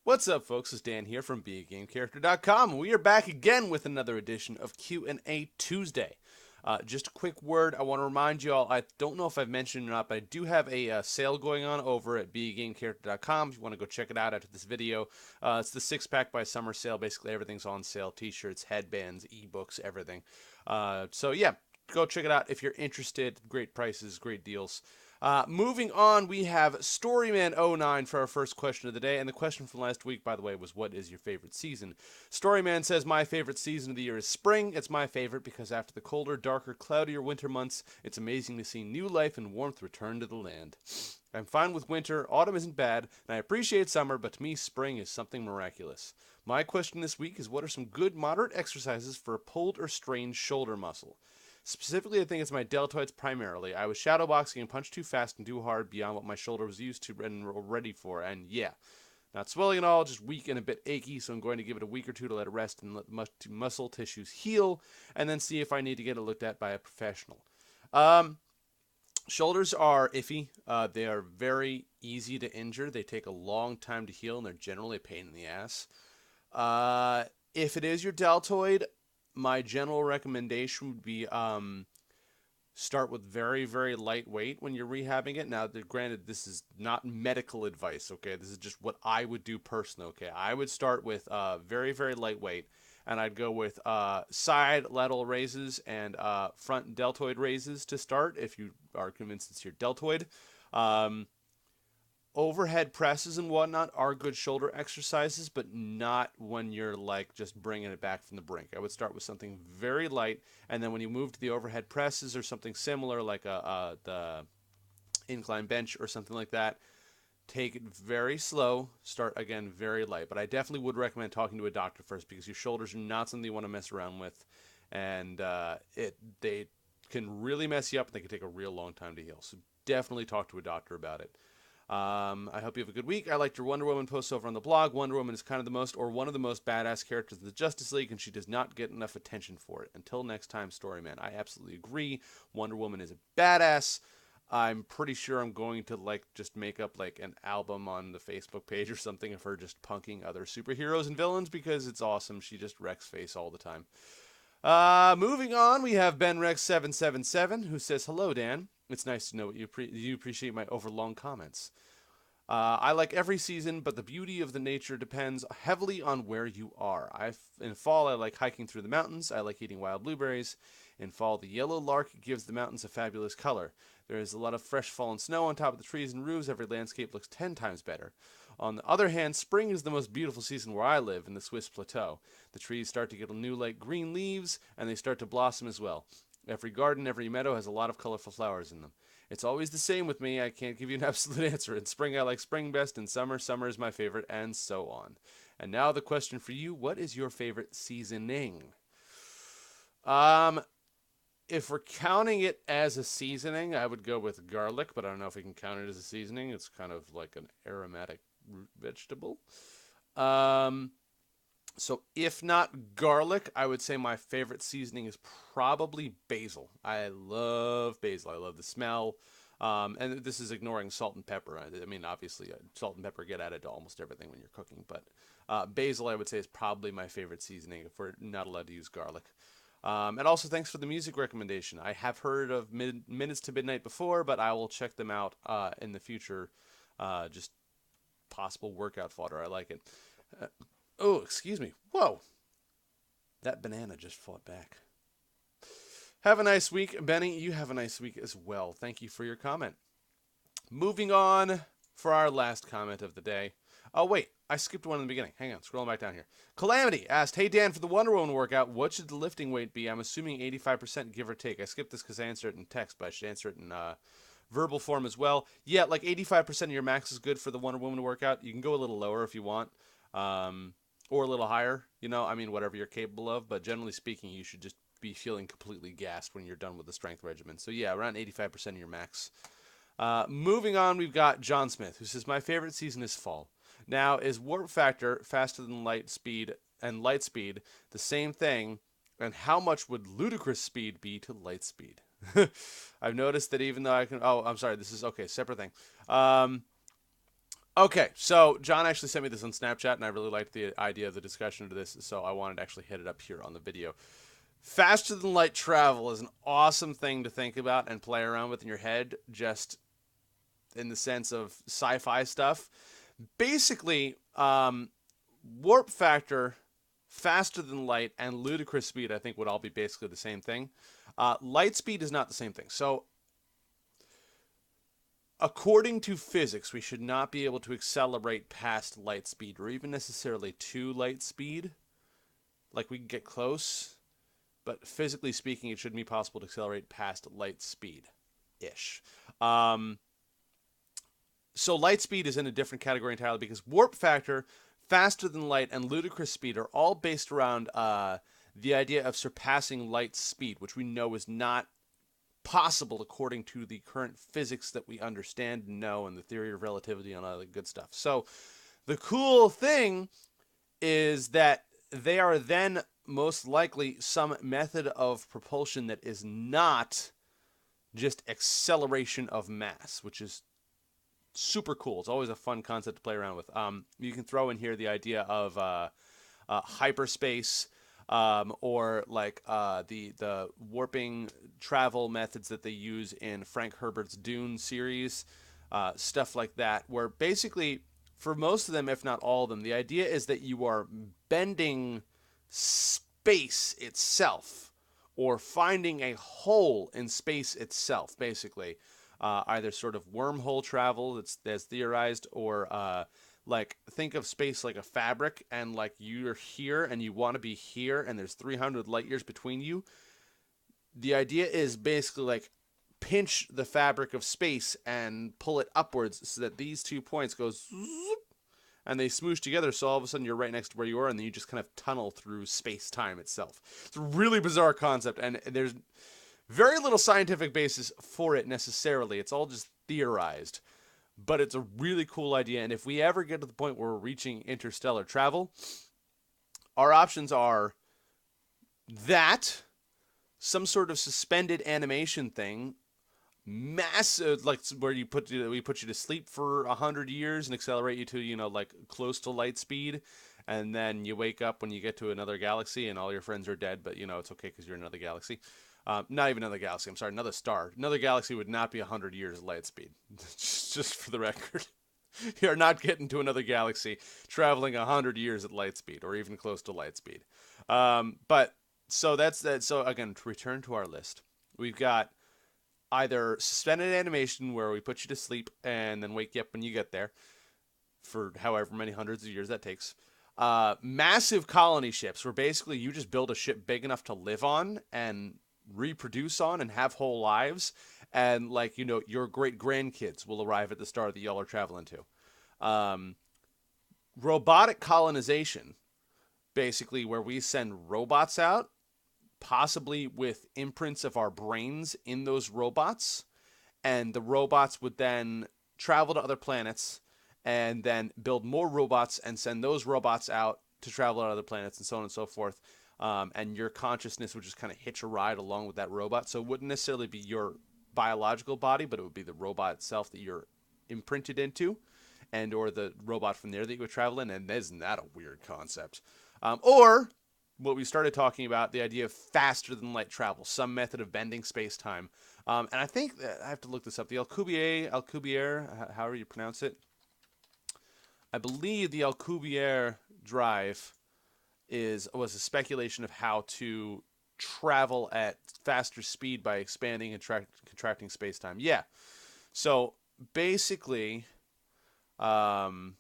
What's up, folks? It's Dan here from BeAGameCharacter.com. We are back again with another edition of Q&A Tuesday. Just a quick word. I want to remind you all, I don't know if I've mentioned or not, but I do have a sale going on over at BeAGameCharacter.com. If you want to go check it out after this video, it's the 6-pack by summer sale. Basically, everything's on sale. T-shirts, headbands, ebooks, everything. So, yeah, go check it out if you're interested. Great prices, great deals. Moving on, we have Storyman09 for our first question of the day. And the question from last week, by the way, was what is your favorite season? Storyman says, my favorite season of the year is spring. It's my favorite because after the colder, darker, cloudier winter months, it's amazing to see new life and warmth return to the land. I'm fine with winter, autumn isn't bad, and I appreciate summer, but to me, spring is something miraculous. My question this week is what are some good moderate exercises for a pulled or strained shoulder muscle? Specifically, I think it's my deltoids primarily. I was shadowboxing and punched too fast and too hard beyond what my shoulder was used to and ready for, and yeah, not swelling at all, just weak and a bit achy, so I'm going to give it a week or two to let it rest and let muscle tissues heal, and then see if I need to get it looked at by a professional. Um, Shoulders are iffy. They are very easy to injure. They take a long time to heal, and they're generally a pain in the ass. If it is your deltoid, my general recommendation would be start with very, very lightweight when you're rehabbing it. Now, granted, this is not medical advice, okay? This is just what I would do personally, okay? I would start with very, very lightweight, and I'd go with side lateral raises and front deltoid raises to start if you are convinced it's your deltoid. Um, Overhead presses and whatnot are good shoulder exercises, but not when you're like just bringing it back from the brink. I would start with something very light, and then when you move to the overhead presses or something similar, like the incline bench or something like that, take it very slow. Start again very light, but I definitely would recommend talking to a doctor first because your shoulders are not something you want to mess around with, and they can really mess you up. And they can take a real long time to heal. So definitely talk to a doctor about it. I hope you have a good week. I liked your Wonder Woman post over on the blog. Wonder Woman is kind of the most, or one of the most badass characters in the Justice League, and she does not get enough attention for it. Until next time, Storyman. I absolutely agree. Wonder Woman is a badass. I'm pretty sure I'm going to like just make up like an album on the Facebook page or something of her just punking other superheroes and villains because it's awesome. She just wrecks face all the time. Moving on, we have BenRex777 who says, "Hello, Dan. It's nice to know you appreciate my overlong comments. I like every season, but the beauty of the nature depends heavily on where you are. In fall, I like hiking through the mountains. I like eating wild blueberries. In fall, the yellow lark gives the mountains a fabulous color. There is a lot of fresh fallen snow on top of the trees and roofs. Every landscape looks 10 times better. On the other hand, spring is the most beautiful season where I live, in the Swiss Plateau. The trees start to get new light green leaves, and they start to blossom as well. Every garden, every meadow has a lot of colorful flowers in them. It's always the same with me. I can't give you an absolute answer. In spring, I like spring best. In summer, summer is my favorite, and so on. And now the question for you: what is your favorite seasoning? Um, if we're counting it as a seasoning, I would go with garlic, but I don't know if we can count it as a seasoning. It's kind of like an aromatic root vegetable. Um, so if not garlic, I would say my favorite seasoning is probably basil. I love basil. I love the smell. And this is ignoring salt and pepper. I mean, obviously, salt and pepper get added to almost everything when you're cooking, but basil, I would say, is probably my favorite seasoning if we're not allowed to use garlic. And also, thanks for the music recommendation. I have heard of Minutes to Midnight before, but I will check them out in the future. Just possible workout fodder. I like it. Uh, oh, excuse me. Whoa, that banana just fought back. Have a nice week, Benny. You have a nice week as well. Thank you for your comment. Moving on for our last comment of the day. Oh, wait. I skipped one in the beginning. Hang on. Scrolling back down here. Calamity asked, "Hey, Dan, for the Wonder Woman workout, what should the lifting weight be? I'm assuming 85% give or take." I skipped this because I answered it in text, but I should answer it in verbal form as well. Yeah, like 85% of your max is good for the Wonder Woman workout. You can go a little lower if you want, or a little higher. I mean, whatever you're capable of. But generally speaking, you should just be feeling completely gassed when you're done with the strength regimen. So yeah, around 85% of your max. Moving on, we've got John Smith, who says, "My favorite season is fall. Now, is warp factor faster than light speed the same thing? And how much would ludicrous speed be to light speed?" I've noticed that even though I can. Oh, I'm sorry. This is okay. Separate thing. Um, Okay, so John actually sent me this on Snapchat, and I really liked the idea of the discussion of this, so I wanted to actually hit it up here on the video. Faster than light travel is an awesome thing to think about and play around with in your head, just in the sense of sci-fi stuff. Basically, warp factor, faster than light, and ludicrous speed, I think, would all be basically the same thing. Light speed is not the same thing. So, according to physics, we should not be able to accelerate past light speed, or even necessarily to light speed. Like, we can get close, but physically speaking, it shouldn't be possible to accelerate past light speed ish. Um, so light speed is in a different category entirely because warp factor, faster than light, and ludicrous speed are all based around the idea of surpassing light speed, which we know is not possible according to the current physics that we understand and know, and the theory of relativity and all that good stuff. So the cool thing is that they are then most likely some method of propulsion that is not just acceleration of mass, which is super cool. It's always a fun concept to play around with. You can throw in here the idea of hyperspace, or like the warping travel methods that they use in Frank Herbert's Dune series, stuff like that, where basically for most of them, if not all of them, the idea is that you are bending space itself or finding a hole in space itself, basically. Either sort of wormhole travel that's theorized, or like think of space like a fabric, and like you're here and you want to be here, and there's 300 light years between you. The idea is basically like pinch the fabric of space and pull it upwards so that these 2 points go zoop, and they smoosh together, so all of a sudden you're right next to where you are, and then you just kind of tunnel through space-time itself. It's a really bizarre concept, and there's very little scientific basis for it necessarily. It's all just theorized. But it's a really cool idea, and if we ever get to the point where we're reaching interstellar travel, our options are that, some sort of suspended animation thing, massive, like where we put you to sleep for 100 years and accelerate you to like close to light speed, and then you wake up when you get to another galaxy and all your friends are dead, but it's okay because you're in another galaxy. Not even another galaxy. I'm sorry, another star. Another galaxy would not be 100 years light speed. Just for the record, you're not getting to another galaxy traveling 100 years at light speed, or even close to light speed. But so that's that. So again, to return to our list, we've got either suspended animation where we put you to sleep and then wake you up when you get there for however many hundreds of years that takes. Massive colony ships where basically you just build a ship big enough to live on and reproduce on and have whole lives, and like your great grandkids will arrive at the star that y'all are traveling to. um, Robotic colonization, basically where we send robots out, possibly with imprints of our brains in those robots, and the robots would then travel to other planets and then build more robots and send those robots out to travel to other planets, and so on and so forth. And your consciousness would just kind of hitch a ride along with that robot. So it wouldn't necessarily be your biological body, but it would be the robot itself that you're imprinted into, and or the robot from there that you would travel in. And isn't that a weird concept? Or what we started talking about, the idea of faster than light travel, some method of bending space time. And I think that I have to look this up. The Alcubierre, however you pronounce it, I believe the Alcubierre drive was a speculation of how to travel at faster speed by expanding and contracting space time. Yeah. So basically, um,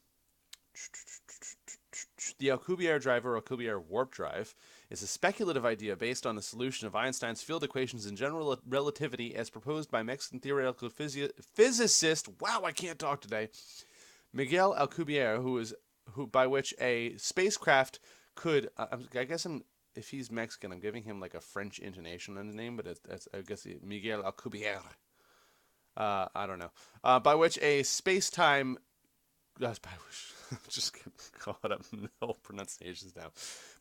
the Alcubierre drive, or Alcubierre warp drive, is a speculative idea based on the solution of Einstein's field equations in general relativity as proposed by Mexican theoretical physicist, wow, I can't talk today, Miguel Alcubierre, who by which a spacecraft could, I guess if he's Mexican, I'm giving him like a French intonation on his name, but it's I guess Miguel Alcubierre. I don't know. By which a space-time, just call it up no pronunciations now.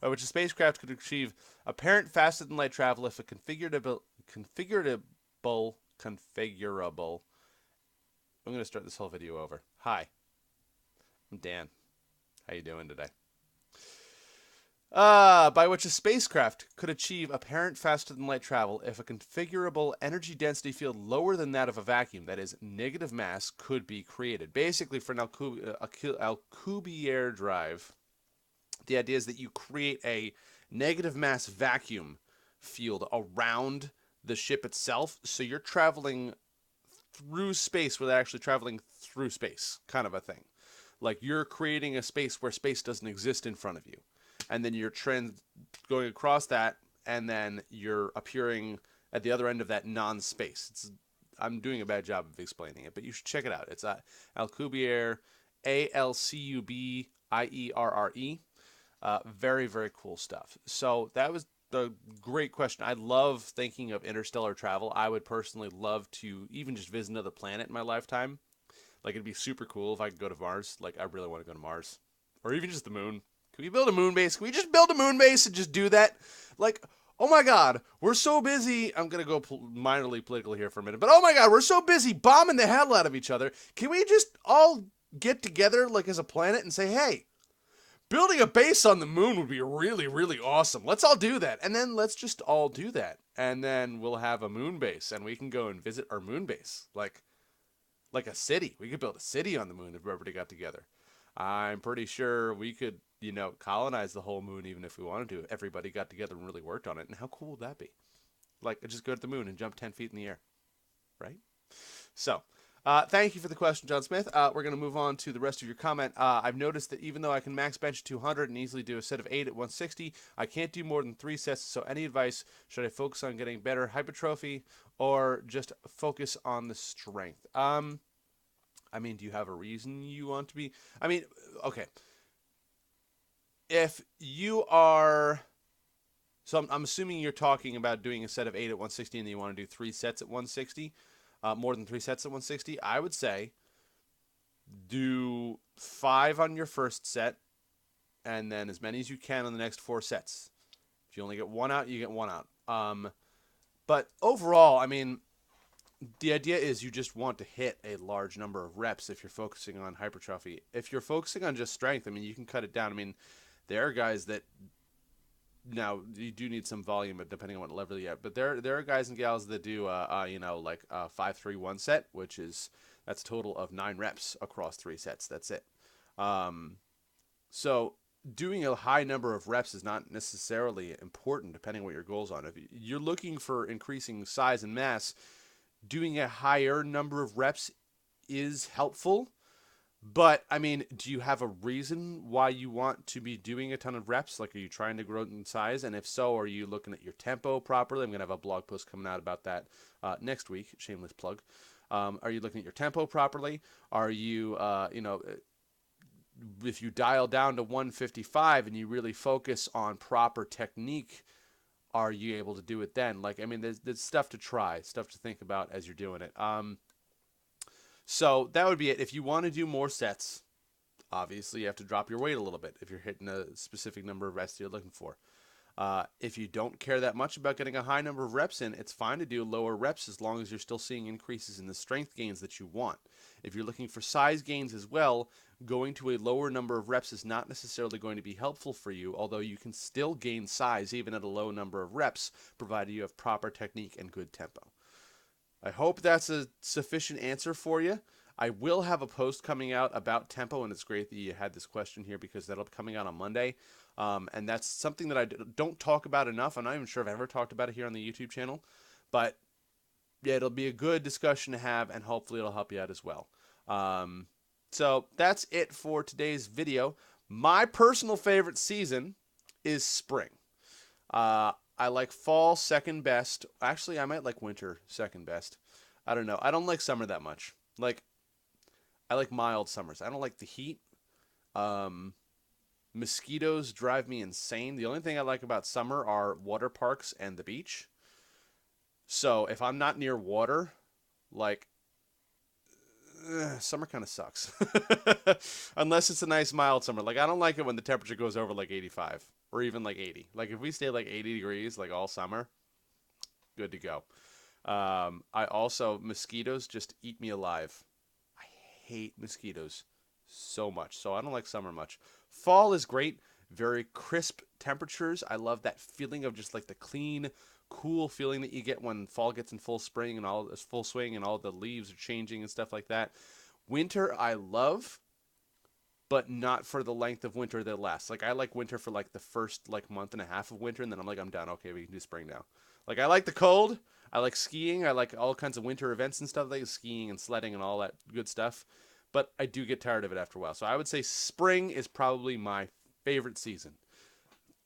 By which a spacecraft could achieve apparent faster than light travel if a configurable. I'm going to start this whole video over. Hi. Dan, how you doing today? By which a spacecraft could achieve apparent faster than light travel if a configurable energy density field lower than that of a vacuum, that is, negative mass, could be created. Basically, for an Alcubierre drive, the idea is that you create a negative mass vacuum field around the ship itself, so you're traveling through space without actually traveling through space, kind of a thing. Like you're creating a space where space doesn't exist in front of you, and then you're going across that, and then you're appearing at the other end of that non-space. I'm doing a bad job of explaining it, but you should check it out. It's Alcubierre, Alcubierre. Very, very cool stuff. So that was the great question. I love thinking of interstellar travel. I would personally love to even just visit another planet in my lifetime. Like it'd be super cool if I could go to Mars. Like I really want to go to Mars, or even just the moon. Can we build a moon base? Can we just build a moon base and just do that? Like, oh my God, we're so busy. I'm gonna go minorly political here for a minute, but oh my God, we're so busy bombing the hell out of each other. Can we just all get together like as a planet and say, hey, building a base on the moon would be really, really awesome. Let's all do that. And then let's just all do that. And then we'll have a moon base and we can go and visit our moon base. Like a city. We could build a city on the moon if everybody got together. I'm pretty sure we could, colonize the whole moon even if we wanted to. If everybody got together and really worked on it. And how cool would that be? Like, just go to the moon and jump 10 feet in the air. Right? So, thank you for the question, John Smith. We're going to move on to the rest of your comment. I've noticed that even though I can max bench 200 and easily do a set of 8 at 160, I can't do more than 3 sets. So any advice? Should I focus on getting better hypertrophy or just focus on the strength? Do you have a reason you want to be? Okay. If you are... So I'm assuming you're talking about doing a set of 8 at 160 and you want to do 3 sets at 160. More than 3 sets at 160, I would say do 5 on your first set and then as many as you can on the next 4 sets. If you only get 1 out, you get 1 out. But overall, the idea is you just want to hit a large number of reps if you're focusing on hypertrophy. If you're focusing on just strength, you can cut it down. There are guys that now you do need some volume depending on what level you're at, but there are guys and gals that do 5-3-1 set, that's a total of 9 reps across 3 sets. That's it. So doing a high number of reps is not necessarily important depending on what your goals are. If you're looking for increasing size and mass, doing a higher number of reps is helpful. But, do you have a reason why you want to be doing a ton of reps? Like, are you trying to grow in size? And if so, are you looking at your tempo properly? I'm going to have a blog post coming out about that next week. Shameless plug. Are you looking at your tempo properly? Are you, if you dial down to 155 and you really focus on proper technique, are you able to do it then? There's stuff to try, stuff to think about as you're doing it. So that would be it. If you want to do more sets, obviously you have to drop your weight a little bit if you're hitting a specific number of reps you're looking for. If you don't care that much about getting a high number of reps in, it's fine to do lower reps as long as you're still seeing increases in the strength gains that you want. If you're looking for size gains as well, going to a lower number of reps is not necessarily going to be helpful for you, although you can still gain size even at a low number of reps, provided you have proper technique and good tempo. I hope that's a sufficient answer for you. I will have a post coming out about tempo, and it's great that you had this question here because that'll be coming out on Monday. And that's something that I don't talk about enough. I'm not even sure if I've ever talked about it here on the YouTube channel. But yeah, it'll be a good discussion to have, and hopefully it'll help you out as well. So that's it for today's video. My personal favorite season is spring. I like fall second best. Actually, I might like winter second best. I don't know. I don't like summer that much. I like mild summers. I don't like the heat. Mosquitoes drive me insane. The only thing I like about summer are water parks and the beach. So if I'm not near water, summer kind of sucks. Unless it's a nice mild summer. I don't like it when the temperature goes over 85 or even 80. If we stay 80 degrees all summer, good to go. Mosquitoes just eat me alive. I hate mosquitoes so much. So I don't like summer much. Fall is great. Very crisp temperatures. I love that feeling of just like the clean, cool feeling that you get when fall gets in full spring and all this full swing and all the leaves are changing and stuff like that. Winter I love, but not for the length of winter that lasts. Like I like winter for like the first like month and a half of winter, and then I'm like I'm done. Okay, we can do spring now. Like I like the cold. I like skiing. I like all kinds of winter events and stuff like skiing and sledding and all that good stuff. But I do get tired of it after a while. So I would say spring is probably my favorite season.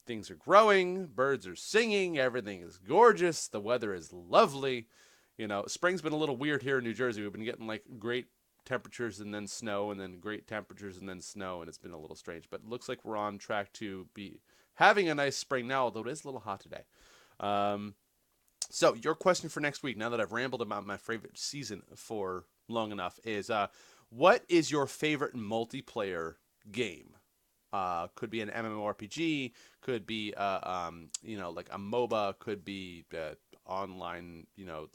Things are growing, birds are singing, everything is gorgeous, the weather is lovely. You know, spring's been a little weird here in New Jersey. We've been getting like great temperatures and then snow and then great temperatures and then snow, and it's been a little strange. But it looks like we're on track to be having a nice spring now, although it is a little hot today. Um, so your question for next week, now that I've rambled about my favorite season for long enough, is what is your favorite multiplayer game? Could be an MMORPG, could be like a MOBA, could be online,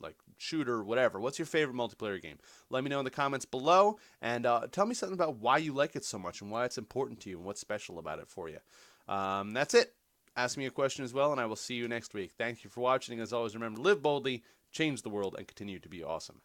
like shooter, whatever. What's your favorite multiplayer game? Let me know in the comments below, and tell me something about why you like it so much and why it's important to you and what's special about it for you. That's it. Ask me a question as well, and I will see you next week. Thank you for watching. As always, remember, live boldly, change the world, and continue to be awesome.